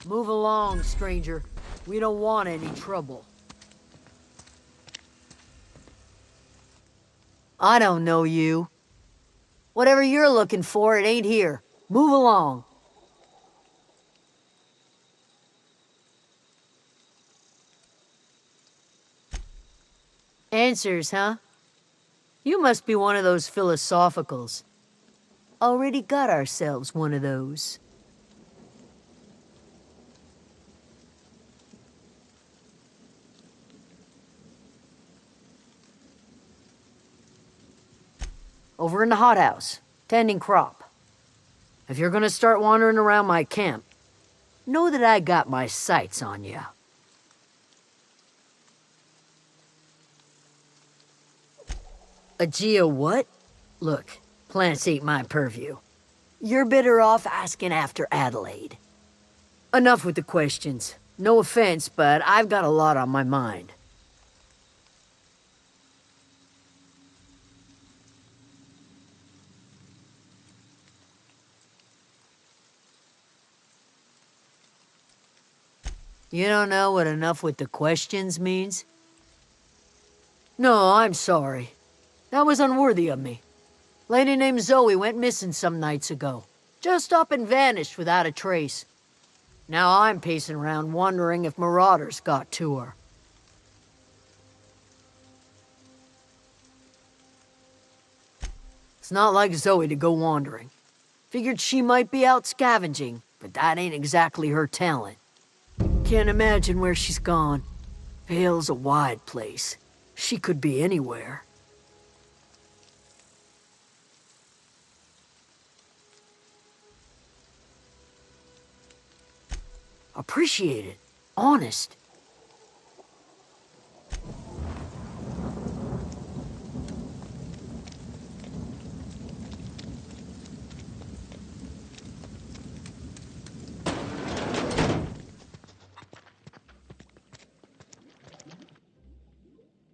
Move along, stranger. We don't want any trouble. I don't know you. Whatever you're looking for, it ain't here. Move along. Answers, huh? You must be one of those philosophicals. Already got ourselves one of those. Over in the hothouse, tending crop. If you're gonna start wandering around my camp, know that I got my sights on you. A geo what? Look, plants ain't my purview. You're better off asking after Adelaide. Enough with the questions. No offense, but I've got a lot on my mind. You don't know what enough with the questions means? No, I'm sorry. That was unworthy of me. Lady named Zoe went missing some nights ago. Just up and vanished without a trace. Now I'm pacing around wondering if marauders got to her. It's not like Zoe to go wandering. Figured she might be out scavenging, but that ain't exactly her talent. Can't imagine where she's gone. Vale's a wide place. She could be anywhere. Appreciate it. Honest.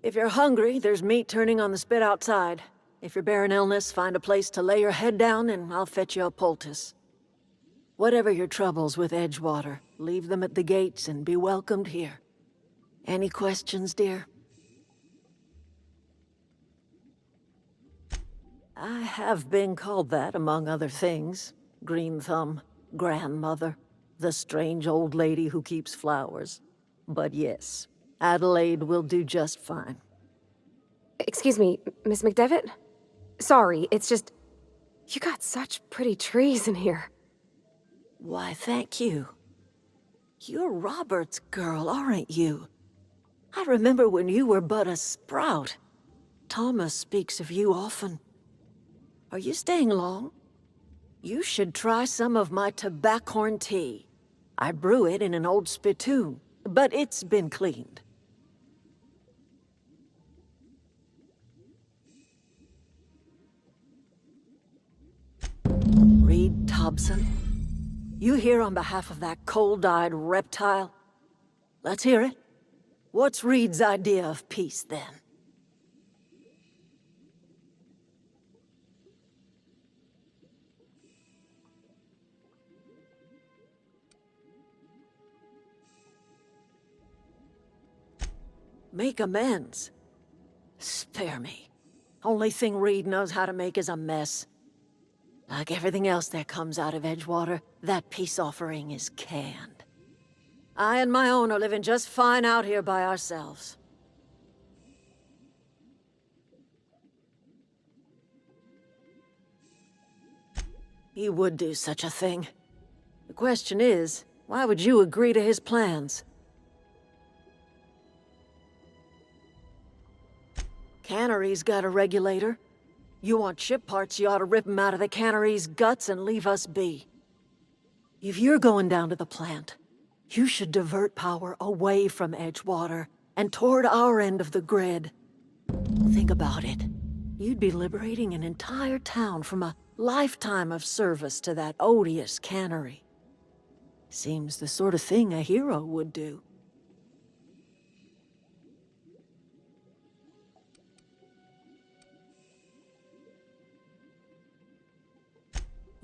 If you're hungry, there's meat turning on the spit outside. If you're bearing illness, find a place to lay your head down and I'll fetch you a poultice. Whatever your troubles with Edgewater, leave them at the gates and be welcomed here. Any questions, dear? I have been called that, among other things. Green Thumb, grandmother, the strange old lady who keeps flowers. But yes, Adelaide will do just fine. Excuse me, Miss McDevitt? Sorry, it's just... You got such pretty trees in here. Why, thank you. You're Robert's girl, aren't you? I remember when you were but a sprout. Thomas speaks of you often. Are you staying long? You should try some of my tobaccorn tea. I brew it in an old spittoon, but it's been cleaned. Reed Thompson? You here on behalf of that cold-eyed reptile? Let's hear it. What's Reed's idea of peace, then? Make amends? Spare me. Only thing Reed knows how to make is a mess. Like everything else that comes out of Edgewater, that peace offering is canned. I and my own are living just fine out here by ourselves. He would do such a thing. The question is, why would you agree to his plans? Cannery's got a regulator. You want ship parts, you ought to rip 'em out of the cannery's guts and leave us be. If you're going down to the plant, you should divert power away from Edgewater and toward our end of the grid. Think about it. You'd be liberating an entire town from a lifetime of service to that odious cannery. Seems the sort of thing a hero would do.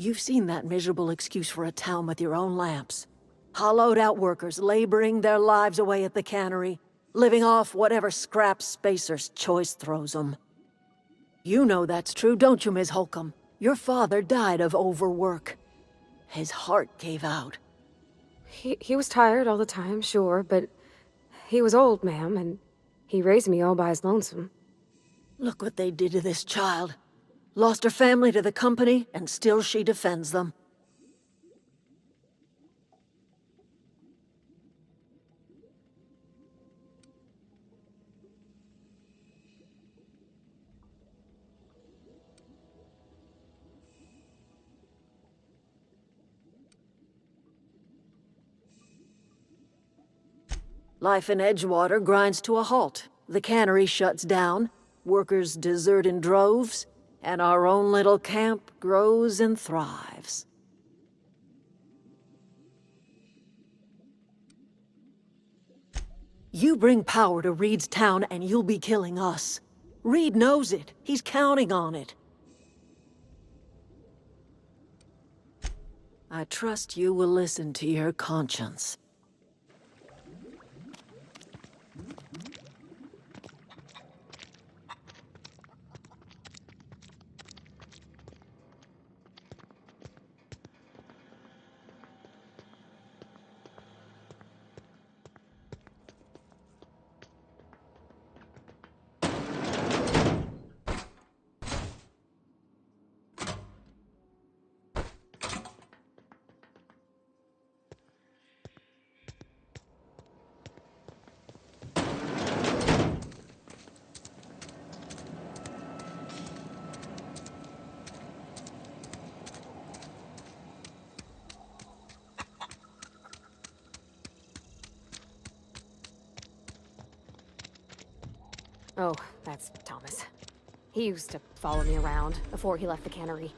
You've seen that miserable excuse for a town with your own lamps. Hollowed out workers laboring their lives away at the cannery, living off whatever scrap Spacer's choice throws them. You know that's true, don't you, Miss Holcomb? Your father died of overwork. His heart gave out. He was tired all the time, sure, but he was old, ma'am, and he raised me all by his lonesome. Look what they did to this child. Lost her family to the company, and still she defends them. Life in Edgewater grinds to a halt. The cannery shuts down, workers desert in droves, and our own little camp grows and thrives. You bring power to Reed's town and you'll be killing us. Reed knows it. He's counting on it. I trust you will listen to your conscience. Oh, that's Thomas. He used to follow me around before he left the cannery.